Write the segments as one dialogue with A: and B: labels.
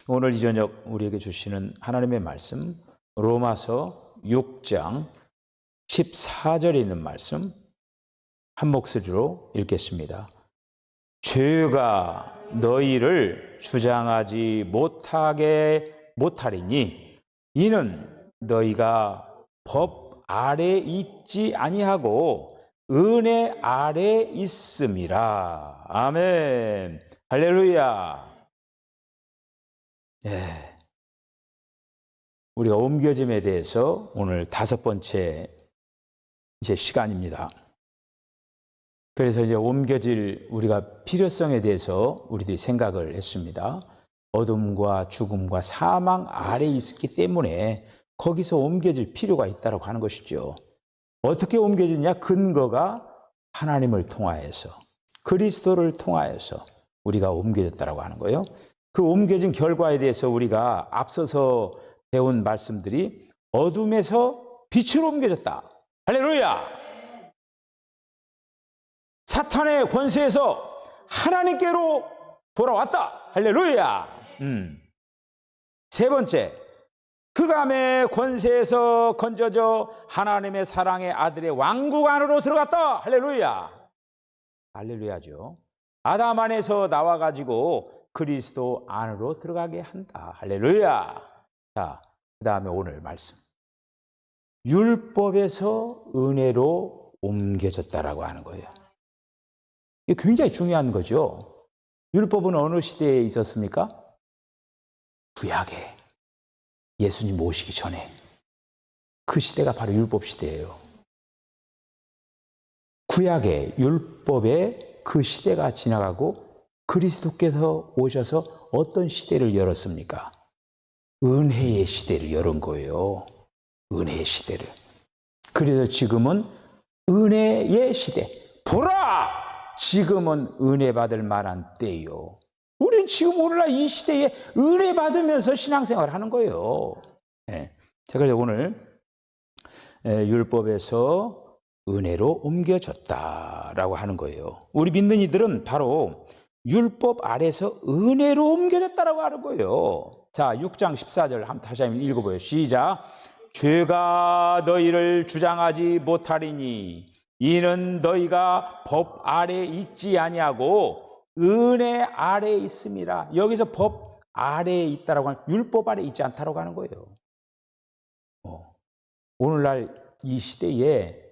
A: 오늘 이 저녁 우리에게 주시는 하나님의 말씀, 로마서 6장 14절에 있는 말씀 한 목소리로 읽겠습니다. 죄가 너희를 주장하지 못하리니 이는 너희가 법 아래 있지 아니하고 은혜 아래 있음이라. 아멘. 할렐루야. 우리가 옮겨짐에 대해서 오늘 5번째 이제 시간입니다. 그래서 이제 옮겨질 우리가 필요성에 대해서 우리들이 생각을 했습니다. 어둠과 죽음과 사망 아래 있기 때문에 거기서 옮겨질 필요가 있다고 하는 것이죠. 어떻게 옮겨지냐? 근거가 하나님을 통하여서, 그리스도를 통하여서 우리가 옮겨졌다고 하는 거예요. 그 옮겨진 결과에 대해서 우리가 앞서서 배운 말씀들이 어둠에서 빛으로 옮겨졌다. 할렐루야! 사탄의 권세에서 하나님께로 돌아왔다. 할렐루야! 세 번째, 흑암의 권세에서 건져져 하나님의 사랑의 아들의 왕국 안으로 들어갔다. 할렐루야! 할렐루야죠. 아담 안에서 나와가지고 그리스도 안으로 들어가게 한다. 할렐루야! 자, 그 다음에 오늘 말씀. 율법에서 은혜로 옮겨졌다라고 하는 거예요. 이게 굉장히 중요한 거죠. 율법은 어느 시대에 있었습니까? 구약에. 예수님 오시기 전에. 그 시대가 바로 율법 시대예요. 구약의 율법의 그 시대가 지나가고 그리스도께서 오셔서 어떤 시대를 열었습니까? 은혜의 시대를 열은 거예요. 은혜의 시대를. 그래서 지금은 은혜의 시대. 보라! 지금은 은혜 받을 만한 때요. 우리는 지금 오늘날 이 시대에 은혜 받으면서 신앙생활을 하는 거예요. 자, 그래서 오늘 율법에서 은혜로 옮겨졌다라고 하는 거예요. 우리 믿는 이들은 바로 율법 아래서 은혜로 옮겨졌다라고 하는 거예요. 자, 6장 14절 다시 한번 읽어보요. 시작. 죄가 너희를 주장하지 못하리니 이는 너희가 법 아래 있지 아니하고 은혜 아래 있음이라. 여기서 법 아래에 있다라고 하는, 율법 아래 있지 않다라고 하는 거예요. 오늘날 이 시대에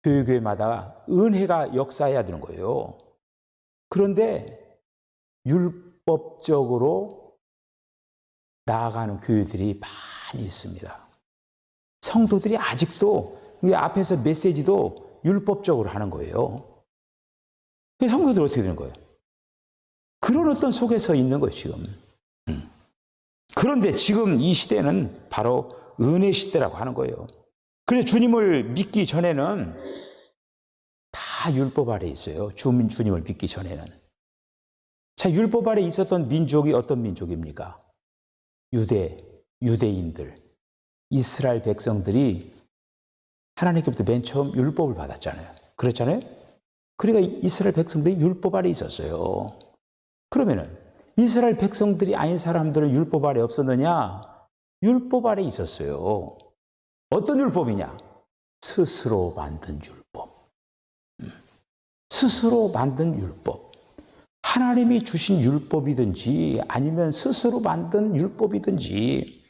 A: 교회마다 은혜가 역사해야 되는 거예요. 그런데 율법적으로 나아가는 교회들이 많이 있습니다. 성도들이 아직도 앞에서 메시지도 율법적으로 하는 거예요. 성도들 어떻게 되는 거예요? 그런 어떤 속에서 있는 거예요, 지금. 그런데 지금 이 시대는 바로 은혜 시대라고 하는 거예요. 그래서 주님을 믿기 전에는 다 율법 아래 있어요. 주님을 믿기 전에는. 자, 율법 아래 있었던 민족이 어떤 민족입니까? 유대인들, 이스라엘 백성들이 하나님께부터 맨 처음 율법을 받았잖아요. 그렇잖아요? 그러니까 이스라엘 백성들이 율법 아래 있었어요. 그러면은 이스라엘 백성들이 아닌 사람들은 율법 아래 없었느냐? 율법 아래 있었어요. 어떤 율법이냐? 스스로 만든 율법. 스스로 만든 율법. 하나님이 주신 율법이든지 아니면 스스로 만든 율법이든지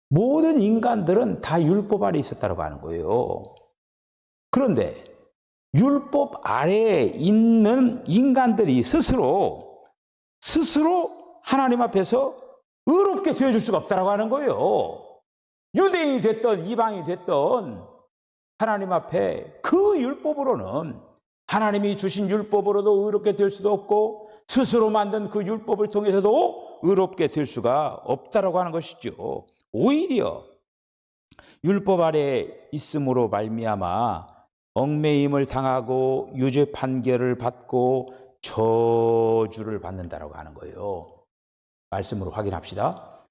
A: 모든 인간들은 다 율법 아래 있었다고 하는 거예요. 그런데 율법 아래에 있는 인간들이 스스로 하나님 앞에서 의롭게 되어줄 수가 없다고 하는 거예요. 유대인이 됐던 이방인이 됐던 하나님 앞에 그 율법으로는, 하나님이 주신 율법으로도 의롭게 될 수도 없고 스스로 만든 그 율법을 통해서도 의롭게 될 수가 없다고 하는 것이죠. 오히려 율법 아래 있음으로 말미암아 얽매임을 당하고 유죄 판결을 받고 저주를 받는다라고 하는 거예요. 말씀으로 확인합시다.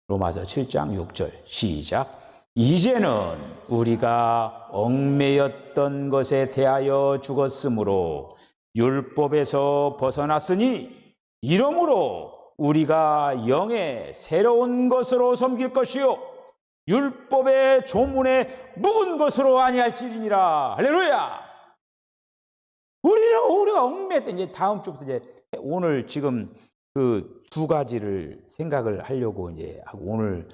A: 로마서 7장 6절 시작. 이제는 우리가 얽매였던 것에 대하여 죽었으므로 율법에서 벗어났으니 이러므로 우리가 영의 새로운 것으로 섬길 것이요 율법의 조문에 묵은 것으로 아니할지니라. 할렐루야. 우리가 얽매였던 이제 다음 주부터 이제 오늘 지금 그 두 가지를 생각을 하려고 이제 하고 오늘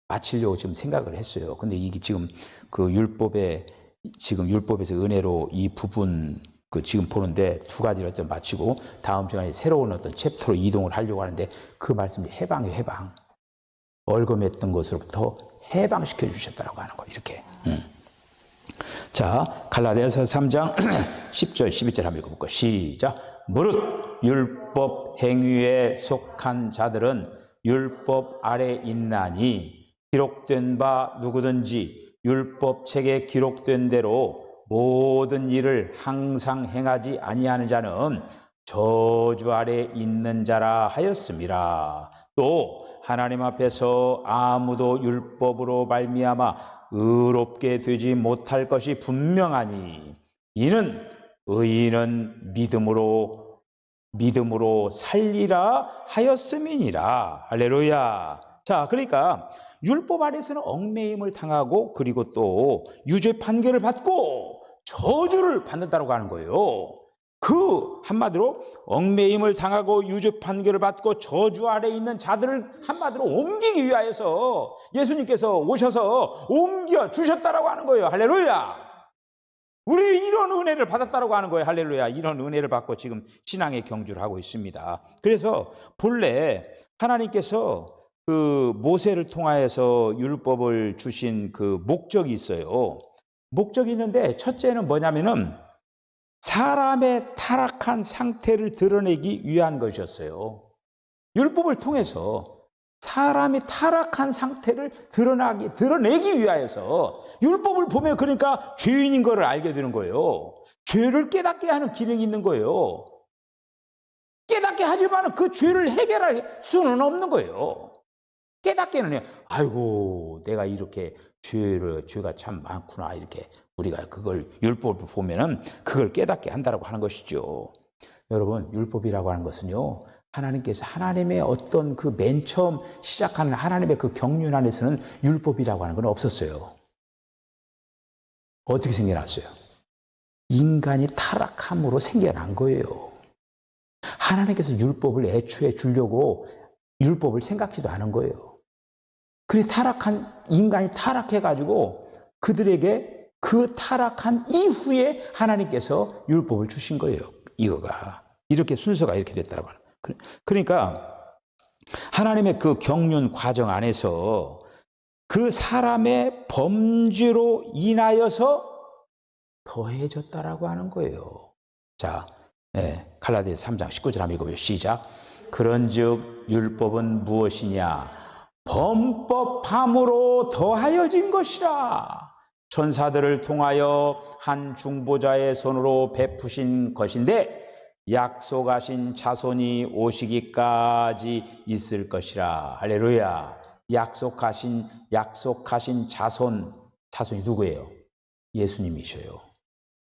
A: 마치려고 지금 생각을 했어요. 근데 이게 지금 그 율법에서 은혜로 이 부분 그 지금 보는데 두 가지를 좀 마치고 다음 시간에 새로운 어떤 챕터로 이동을 하려고 하는데 그 말씀이 해방이에요, 해방. 얼검했던 것으로부터 해방시켜 주셨다라고 하는 거 이렇게. 자, 갈라디아서 3장 10절 11절 한번 읽어볼까요? 시작. 무릇 율법 행위에 속한 자들은 율법 아래 있나니 기록된 바 누구든지 율법 책에 기록된 대로 모든 일을 항상 행하지 아니하는 자는 저주 아래 있는 자라 하였음이라. 또 하나님 앞에서 아무도 율법으로 말미암아 의롭게 되지 못할 것이 분명하니 이는 의인은 믿음으로 살리라 하였음이니라. 할렐루야. 자, 그러니까 율법 아래서는 얽매임을 당하고 그리고 또 유죄 판결을 받고 저주를 받는다고 하는 거예요. 그 한마디로 얽매임을 당하고 유죄 판결을 받고 저주 아래 있는 자들을 한마디로 옮기기 위하여서 예수님께서 오셔서 옮겨 주셨다라고 하는 거예요. 할렐루야. 우리 이런 은혜를 받았다라고 하는 거예요. 할렐루야. 이런 은혜를 받고 지금 신앙의 경주를 하고 있습니다. 그래서 본래 하나님께서 그 모세를 통하여서 율법을 주신 그 목적이 있어요. 목적이 있는데 첫째는 뭐냐면은 사람의 타락한 상태를 드러내기 위한 것이었어요. 율법을 통해서 사람이 타락한 상태를 드러내기 위하여서 율법을 보면 그러니까 죄인인 것을 알게 되는 거예요. 죄를 깨닫게 하는 기능이 있는 거예요. 깨닫게 하지만 그 죄를 해결할 수는 없는 거예요. 깨닫게는 아이고 내가 이렇게 죄가 참 많구나 이렇게 우리가 그걸 율법을 보면은 그걸 깨닫게 한다라고 하는 것이죠. 여러분 율법이라고 하는 것은요 하나님께서 하나님의 어떤 그 맨 처음 시작하는 하나님의 그 경륜 안에서는 율법이라고 하는 건 없었어요. 어떻게 생겨났어요? 인간이 타락함으로 생겨난 거예요. 하나님께서 율법을 애초에 주려고 율법을 생각지도 않은 거예요. 그래 인간이 타락해가지고 그들에게 그 타락한 이후에 하나님께서 율법을 주신 거예요. 이거가 이렇게 순서가 이렇게 됐다고 하는 거예요. 그러니까 하나님의 그 경륜 과정 안에서 그 사람의 범죄로 인하여서 더해졌다라고 하는 거예요. 자, 갈라디아서 3장 19절 한번 읽어보세요. 시작. 그런즉 율법은 무엇이냐? 범법함으로 더하여진 것이라. 천사들을 통하여 한 중보자의 손으로 베푸신 것인데 약속하신 자손이 오시기까지 있을 것이라. 할렐루야. 약속하신 자손이 누구예요? 예수님이셔요.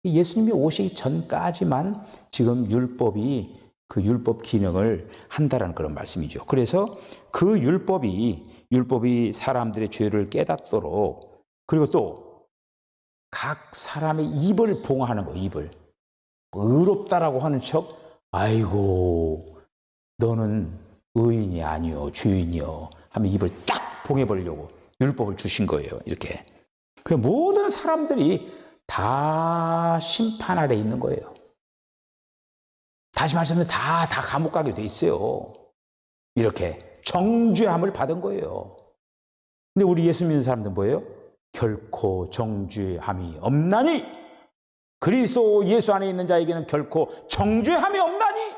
A: 예수님이 오시기 전까지만 지금 율법이 그 율법 기능을 한다라는 그런 말씀이죠. 그래서 그 율법이 사람들의 죄를 깨닫도록 그리고 또 각 사람의 입을 봉하는 거, 입을. 의롭다라고 하는 척, 아이고, 너는 의인이 아니요, 죄인이요. 하면 입을 딱 봉해버리려고 율법을 주신 거예요, 이렇게. 그래서 모든 사람들이 다 심판 아래 있는 거예요. 다시 말씀하면 다 감옥 가게 돼 있어요. 이렇게 정죄함을 받은 거예요. 근데 우리 예수 믿는 사람들은 뭐예요? 결코 정죄함이 없나니 그리스도 예수 안에 있는 자에게는 결코 정죄함이 없나니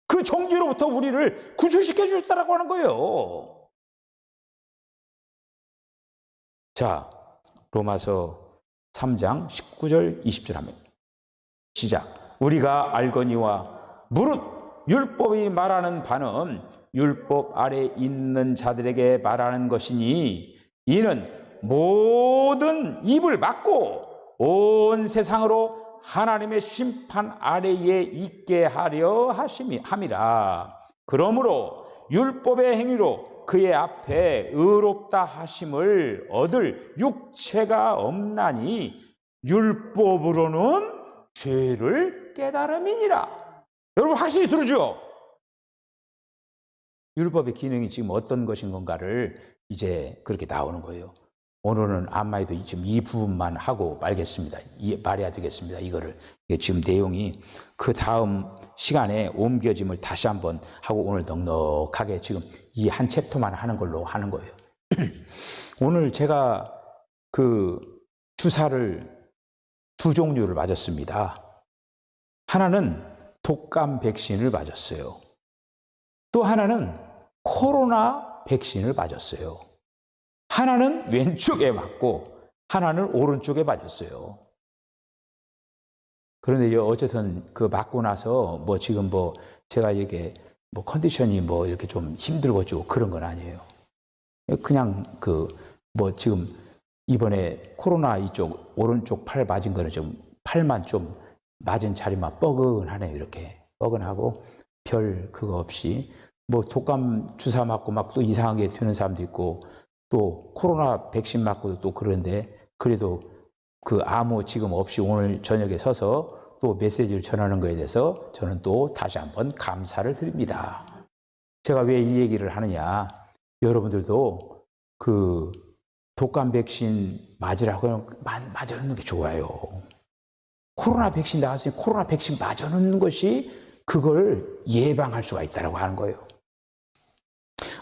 A: 그 정죄로부터 우리를 구출시켜 주셨다라고 하는 거예요. 자, 로마서 3장 19절 20절 하면 시작. 우리가 알거니와 무릇 율법이 말하는 바는 율법 아래 있는 자들에게 말하는 것이니 이는 모든 입을 막고 온 세상으로 하나님의 심판 아래에 있게 하려 함이라. 그러므로 율법의 행위로 그의 앞에 의롭다 하심을 얻을 육체가 없나니 율법으로는 죄를 깨달음이니라. 여러분 확실히 들으죠? 율법의 기능이 지금 어떤 것인 건가를 이제 그렇게 나오는 거예요. 오늘은 암마에도 지금 이 부분만 하고 말겠습니다. 말해야 되겠습니다. 이거를. 지금 내용이 그 다음 시간에 옮겨짐을 다시 한번 하고 오늘 넉넉하게 지금 이 한 챕터만 하는 걸로 하는 거예요. 오늘 제가 그 주사를 두 종류를 맞았습니다. 하나는 독감 백신을 맞았어요. 또 하나는 코로나 백신을 맞았어요. 하나는 왼쪽에 맞고 하나는 오른쪽에 맞았어요. 그런데 어쨌든 그 맞고 나서 뭐 지금 뭐 제가 이게 뭐 컨디션이 뭐 이렇게 좀 힘들고 좀 그런 건 아니에요. 그냥 그 뭐 지금 이번에 코로나 이쪽 오른쪽 팔 맞은 거는 좀 팔만 좀 맞은 자리만 뻐근하네요. 이렇게 뻐근하고 별 그거 없이 뭐 독감 주사 맞고 막 또 이상하게 되는 사람도 있고 또 코로나 백신 맞고도 또 그런데 그래도 그 아무 지금 없이 오늘 저녁에 서서 또 메시지를 전하는 거에 대해서 저는 또 다시 한번 감사를 드립니다. 제가 왜 이 얘기를 하느냐. 여러분들도 그 독감 백신 맞으라고 맞아놓는 게 좋아요. 코로나 백신 나왔으니 코로나 백신 맞아놓는 것이 그걸 예방할 수가 있다고 하는 거예요.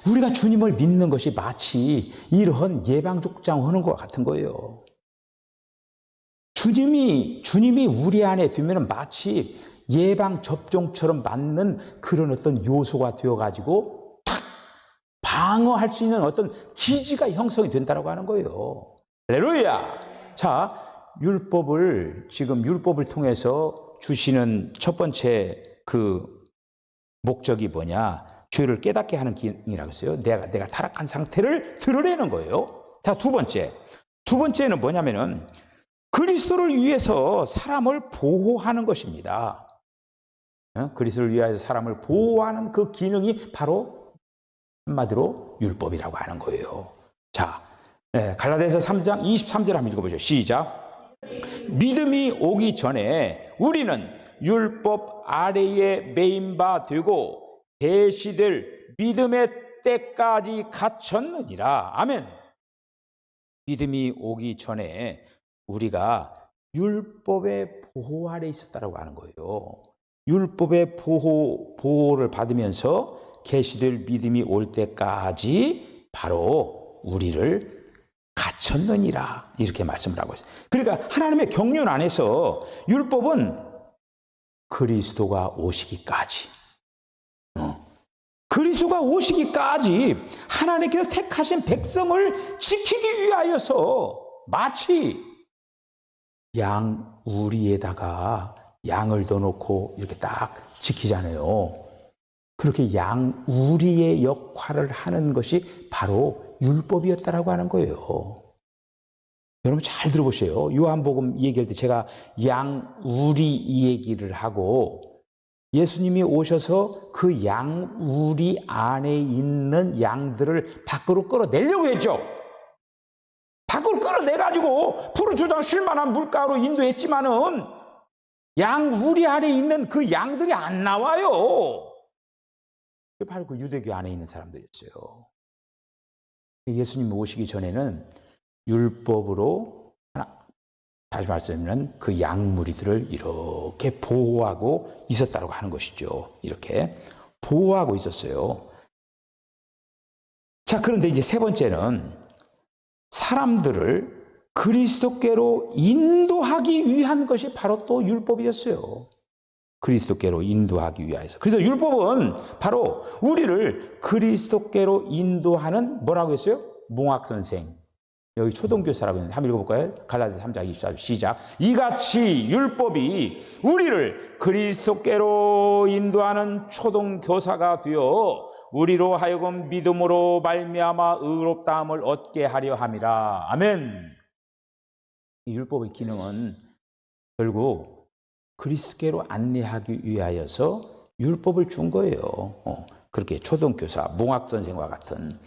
A: 우리가 주님을 믿는 것이 마치 이러한 예방접종 하는 것 같은 거예요. 주님이 우리 안에 두면 마치 예방접종처럼 맞는 그런 어떤 요소가 되어가지고 탁 방어할 수 있는 어떤 기지가 형성이 된다고 하는 거예요. 할렐루야! 자, 지금 율법을 통해서 주시는 첫 번째 그 목적이 뭐냐? 죄를 깨닫게 하는 기능이라고 했어요. 내가 타락한 상태를 드러내는 거예요. 자, 두 번째는 뭐냐면은 그리스도를 위해서 사람을 보호하는 것입니다. 그리스도를 위하여 사람을 보호하는 그 기능이 바로 한마디로 율법이라고 하는 거예요. 자, 갈라디아서 3장 23절 한번 읽어보죠. 시작. 믿음이 오기 전에 우리는 율법 아래에 매인 바 되고 계시될 믿음의 때까지 갇혔느니라. 아멘. 믿음이 오기 전에 우리가 율법의 보호 아래 있었다라고 하는 거예요. 율법의 보호를 받으면서 계시될 믿음이 올 때까지 바로 우리를 갇혔느니라. 이렇게 말씀을 하고 있어요. 그러니까 하나님의 경륜 안에서 율법은 그리스도가 오시기까지 그리스도가 오시기까지 하나님께서 택하신 백성을 지키기 위하여서 마치 양 우리에다가 양을 넣어놓고 이렇게 딱 지키잖아요. 그렇게 양 우리의 역할을 하는 것이 바로 율법이었다라고 하는 거예요. 여러분 잘 들어보세요. 요한복음 얘기할 때 제가 양 우리 이 얘기를 하고 예수님이 오셔서 그 양 우리 안에 있는 양들을 밖으로 끌어내려고 했죠. 밖으로 끌어내가지고 푸르주장 쉴만한 물가로 인도했지만은 양 우리 안에 있는 그 양들이 안 나와요. 바로 그 유대교 안에 있는 사람들이었어요. 예수님이 오시기 전에는 율법으로 다시 말씀드리면 그 양무리들을 이렇게 보호하고 있었다고 하는 것이죠. 이렇게 보호하고 있었어요. 자, 그런데 이제 세 번째는 사람들을 그리스도께로 인도하기 위한 것이 바로 또 율법이었어요. 그리스도께로 인도하기 위해서. 그래서 율법은 바로 우리를 그리스도께로 인도하는 뭐라고 했어요? 몽학선생. 여기 초등교사라고 했는데 한번 읽어볼까요? 갈라디아서 3장 24절 시작. 이같이 율법이 우리를 그리스도께로 인도하는 초등교사가 되어 우리로 하여금 믿음으로 말미암아 의롭다함을 얻게 하려 함이라. 아멘. 이 율법의 기능은 결국 그리스도께로 안내하기 위하여서 율법을 준 거예요. 그렇게 초등교사, 몽학선생과 같은.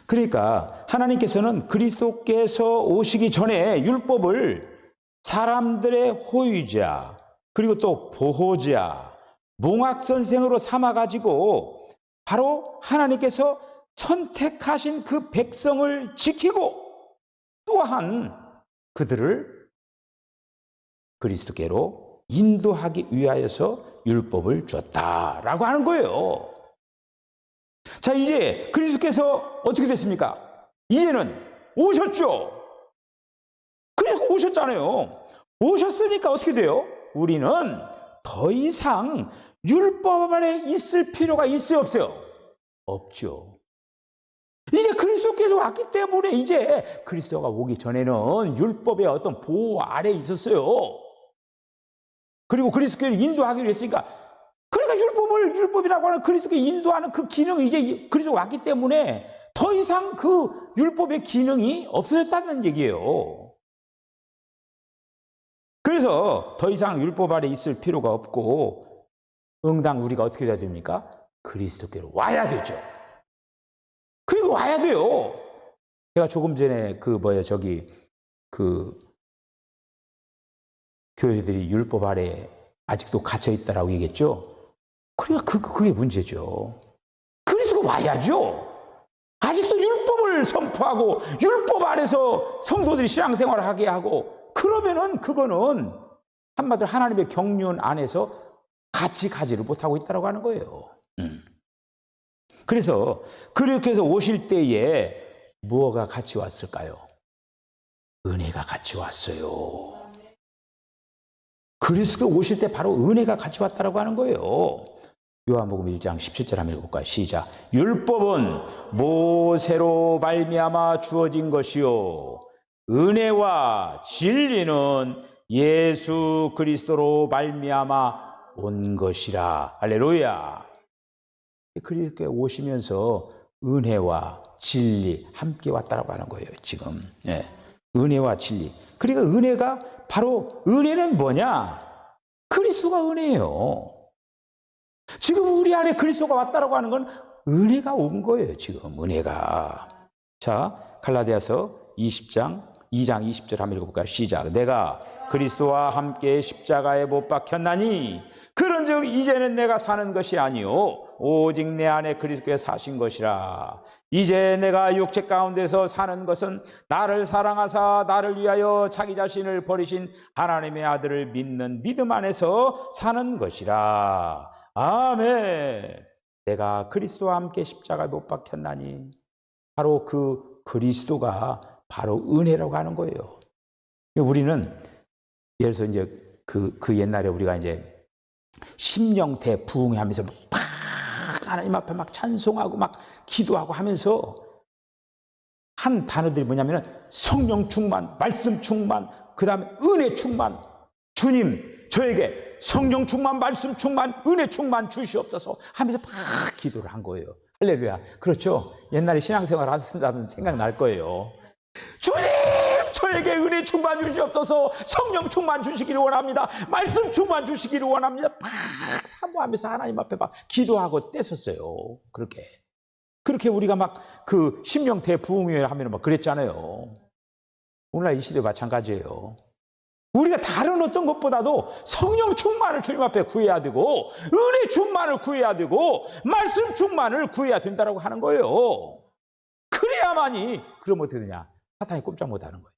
A: 그러니까 하나님께서는 그리스도께서 오시기 전에 율법을 사람들의 호의자, 그리고 또 보호자, 몽학선생으로 삼아가지고 바로 하나님께서 선택하신 그 백성을 지키고 또한 그들을 그리스도께로 인도하기 위하여서 율법을 주었다라고 하는 거예요. 자, 이제 그리스도께서 어떻게 됐습니까? 이제는 오셨죠. 그래서 오셨잖아요. 오셨으니까 어떻게 돼요? 우리는 더 이상 율법 아래 있을 필요가 있어요, 없어요? 없죠. 이제 그리스도께서 왔기 때문에 이제 그리스도가 오기 전에는 율법의 어떤 보호 아래 있었어요. 그리고 그리스도께서 인도하기로 했으니까, 그러니까 율법이라고 하는 그리스도께 인도하는 그 기능이 이제 그리스도가 왔기 때문에 더 이상 그 율법의 기능이 없어졌다는 얘기예요. 그래서 더 이상 율법 아래 있을 필요가 없고 응당 우리가 어떻게 돼야 됩니까? 그리스도께로 와야 되죠. 그리고 와야 돼요. 제가 조금 전에 교회들이 율법 아래 아직도 갇혀 있다라고 얘기했죠. 그러니까 그게 문제죠. 그리스도가 와야죠. 아직도 율법을 선포하고 율법 아래서 성도들이 신앙생활을 하게 하고, 그러면은 그거는 한마디로 하나님의 경륜 안에서 같이 가지를 못하고 있다고 하는 거예요. 그래서 그렇게 해서 오실 때에 무엇가 같이 왔을까요? 은혜가 같이 왔어요. 그리스도 오실 때 바로 은혜가 같이 왔다라고 하는 거예요. 요한복음 1장 17절 한번 읽어볼까요? 시작. 율법은 모세로 말미암아 주어진 것이요 은혜와 진리는 예수 그리스도로 말미암아 온 것이라. 할렐루야. 그렇게 오시면서 은혜와 진리 함께 왔다라고 하는 거예요, 지금. 예. 은혜와 진리. 그러니까 은혜가 바로, 은혜는 뭐냐? 그리스도가 은혜예요. 지금 우리 안에 그리스도가 왔다라고 하는 건 은혜가 온 거예요, 지금. 은혜가. 자, 갈라디아서 2장 20절 한번 읽어볼까요? 시작. 내가 그리스도와 함께 십자가에 못 박혔나니 그런즉 이제는 내가 사는 것이 아니요 오직 내 안에 그리스도께서 사신 것이라. 이제 내가 육체 가운데서 사는 것은 나를 사랑하사 나를 위하여 자기 자신을 버리신 하나님의 아들을 믿는 믿음 안에서 사는 것이라. 아멘. 내가 그리스도와 함께 십자가에 못 박혔나니, 바로 그 그리스도가 바로 은혜라고 하는 거예요. 우리는 예를 들어서 이제 그 옛날에 우리가 이제 심령대 부흥회 하면서 막 하나님 앞에 막 찬송하고 막 기도하고 하면서 한 단어들이 뭐냐면은 성령 충만, 말씀 충만, 그 다음에 은혜 충만. 주님, 저에게 성령 충만, 말씀 충만, 은혜 충만 주시옵소서 하면서 막 기도를 한 거예요. 할렐루야. 그렇죠? 옛날에 신앙생활 하신다면 생각날 거예요. 주님, 저에게 은혜 충만 주시옵소서, 성령 충만 주시기를 원합니다, 말씀 충만 주시기를 원합니다. 막 사모하면서 하나님 앞에 막 기도하고 떼었어요. 그렇게 우리가 막 그 심령 대부흥회 하면 막 그랬잖아요. 오늘날 이 시대 마찬가지예요. 우리가 다른 어떤 것보다도 성령 충만을 주님 앞에 구해야 되고, 은혜 충만을 구해야 되고, 말씀 충만을 구해야 된다고 하는 거예요. 그래야만이, 그럼 어떻게 되냐? 사탄이 꼼짝 못 하는 거예요.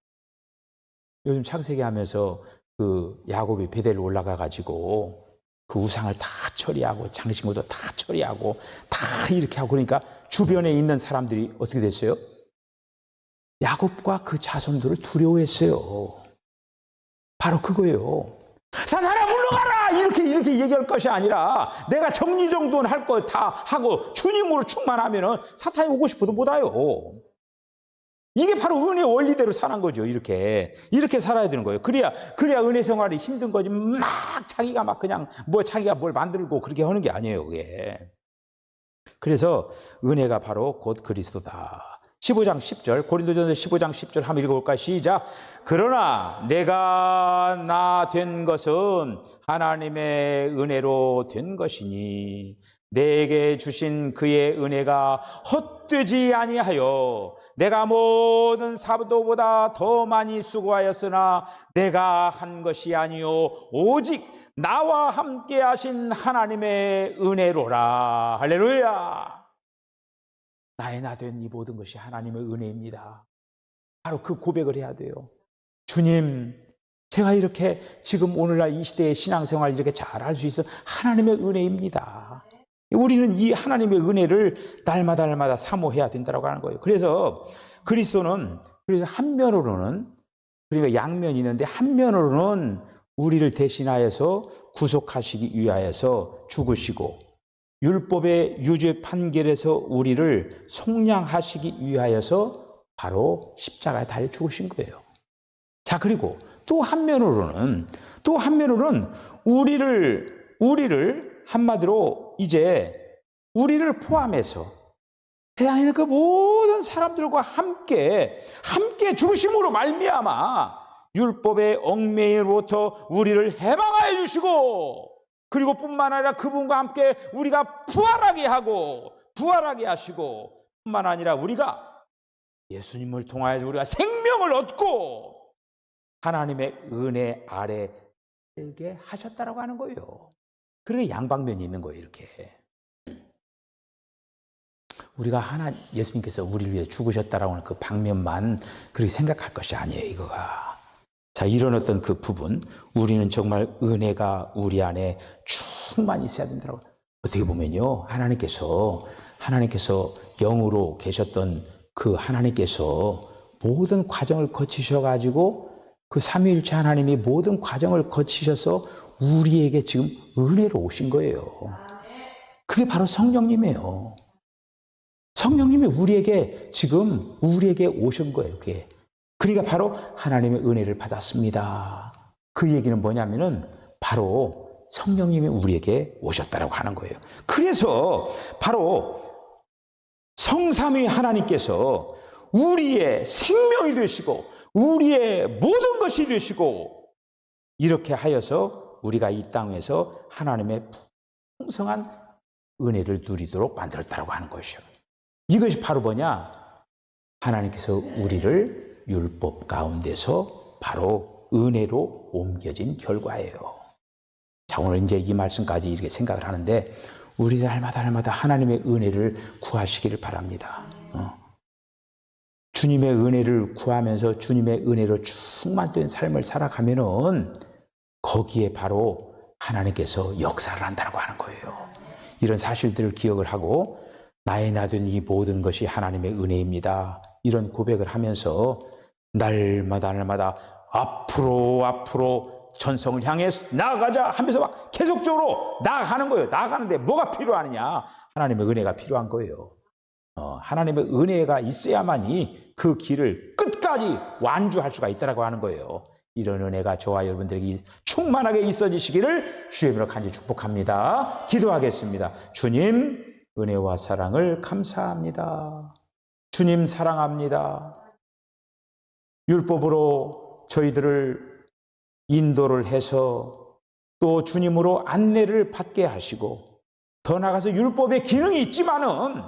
A: 요즘 창세기 하면서 그 야곱이 베델로 올라가 가지고 그 우상을 다 처리하고 장신구도 다 처리하고 다 이렇게 하고, 그러니까 주변에 있는 사람들이 어떻게 됐어요? 야곱과 그 자손들을 두려워했어요. 바로 그거예요. 사탄아 물러가라! 이렇게 얘기할 것이 아니라, 내가 정리정돈 할 거 다 하고 주님으로 충만하면은 사탄이 오고 싶어도 못 와요. 이게 바로 은혜 원리대로 사는 거죠. 이렇게 살아야 되는 거예요. 그래야 은혜 생활이 힘든 거지. 막 자기가 막 그냥 자기가 뭘 만들고 그렇게 하는 게 아니에요, 그게. 그래서 은혜가 바로 곧 그리스도다. 15장 10절, 고린도전서 15장 10절 한번 읽어볼까요? 시작. 그러나 내가 나 된 것은 하나님의 은혜로 된 것이니 내게 주신 그의 은혜가 헛되지 아니하여 내가 모든 사도보다 더 많이 수고하였으나 내가 한 것이 아니요 오직 나와 함께 하신 하나님의 은혜로라. 할렐루야. 나의 나 된 이 모든 것이 하나님의 은혜입니다. 바로 그 고백을 해야 돼요. 주님, 제가 이렇게 지금 오늘날 이 시대의 신앙생활 이렇게 잘할 수 있어 하나님의 은혜입니다. 우리는 이 하나님의 은혜를 날마다 사모해야 된다고 하는 거예요. 그래서 그리스도는 그래서 한면으로는 그러니까 양면이 있는데 한면으로는 우리를 대신하여서 구속하시기 위하여서 죽으시고 율법의 유죄 판결에서 우리를 속량하시기 위하여서 바로 십자가에 달려 죽으신 거예요. 자, 그리고 또 한면으로는 우리를 한마디로 이제 우리를 포함해서 세상에 있는 그 모든 사람들과 함께 죽으심으로 말미암아 율법의 얽매이로부터 우리를 해방하여 주시고 그리고 뿐만 아니라 그분과 함께 우리가 부활하게 하시고 뿐만 아니라 우리가 예수님을 통하여 우리가 생명을 얻고 하나님의 은혜 아래 살게 하셨다라고 하는 거예요. 그러니 양방면이 있는 거예요. 이렇게 우리가 예수님께서 우리를 위해 죽으셨다라고 하는 그 방면만 그렇게 생각할 것이 아니에요. 이거가 자, 이런 어떤 그 부분 우리는 정말 은혜가 우리 안에 충만히 있어야 된다고. 어떻게 보면요, 하나님께서 영으로 계셨던 그 하나님께서 모든 과정을 거치셔가지고 그 삼위일체 하나님이 모든 과정을 거치셔서 우리에게 지금 은혜로 오신 거예요. 그게 바로 성령님이에요. 성령님이 우리에게 오신 거예요. 그게. 그러니까 바로 하나님의 은혜를 받았습니다. 그 얘기는 뭐냐면은 바로 성령님이 우리에게 오셨다라고 하는 거예요. 그래서 바로 성삼위 하나님께서 우리의 생명이 되시고 우리의 모든 것이 되시고 이렇게 하여서 우리가 이 땅에서 하나님의 풍성한 은혜를 누리도록 만들었다라고 하는 것이요. 이것이 바로 뭐냐? 하나님께서 우리를 율법 가운데서 바로 은혜로 옮겨진 결과예요. 자, 오늘 이제 이 말씀까지 이렇게 생각을 하는데 우리 날마다 하나님의 은혜를 구하시기를 바랍니다. 주님의 은혜를 구하면서 주님의 은혜로 충만된 삶을 살아가면은 거기에 바로 하나님께서 역사를 한다고 하는 거예요. 이런 사실들을 기억을 하고 나의 나 된 이 모든 것이 하나님의 은혜입니다. 이런 고백을 하면서 날마다 앞으로 전성을 향해 나아가자 하면서 막 계속적으로 나아가는 거예요. 나아가는데 뭐가 필요하느냐? 하나님의 은혜가 필요한 거예요. 하나님의 은혜가 있어야만이 그 길을 끝까지 완주할 수가 있다고 하는 거예요. 이런 은혜가 저와 여러분들에게 충만하게 있어지시기를 주의 이름으로 간절히 축복합니다. 기도하겠습니다. 주님, 은혜와 사랑을 감사합니다. 주님 사랑합니다. 율법으로 저희들을 인도를 해서 또 주님으로 안내를 받게 하시고 더 나아가서 율법의 기능이 있지만은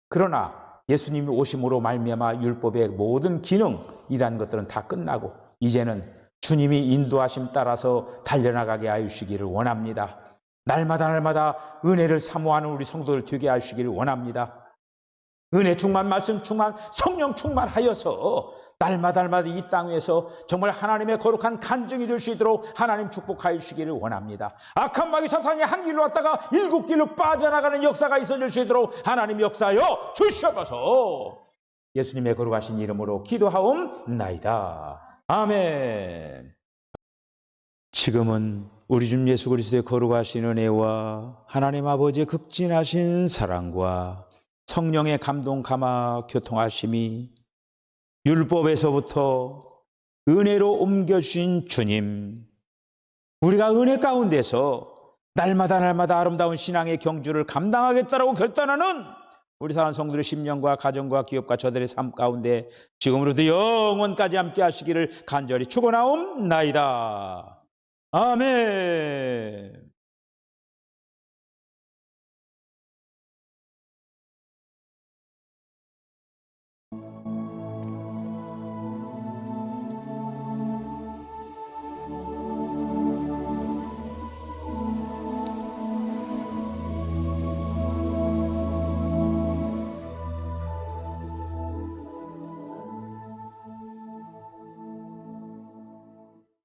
A: 그러나 예수님이 오심으로 말미암아 율법의 모든 기능이라는 것들은 다 끝나고 이제는 주님이 인도하심 따라서 달려나가게 하시기를 원합니다. 날마다 은혜를 사모하는 우리 성도들 되게 하시기를 원합니다. 은혜 충만, 말씀 충만, 성령 충만하여서 날마다 이 땅에서 정말 하나님의 거룩한 간증이 될 수 있도록 하나님 축복하여 주시기를 원합니다. 악한 마귀 사탄이 한 길로 왔다가 일곱 길로 빠져나가는 역사가 있어질 수 있도록 하나님 역사하여 주시옵소서. 예수님의 거룩하신 이름으로 기도하옵나이다. 아멘. 지금은 우리 주 예수 그리스도의 거룩하신 은혜와 하나님 아버지의 극진하신 사랑과 성령의 감동 감화 교통하심이 율법에서부터 은혜로 옮겨주신 주님, 우리가 은혜 가운데서 날마다 아름다운 신앙의 경주를 감당하겠다라고 결단하는 우리 사랑하는 성도들의 심령과 가정과 기업과 저들의 삶 가운데 지금으로부터 영원까지 함께 하시기를 간절히 축원하옵나이다. 아멘.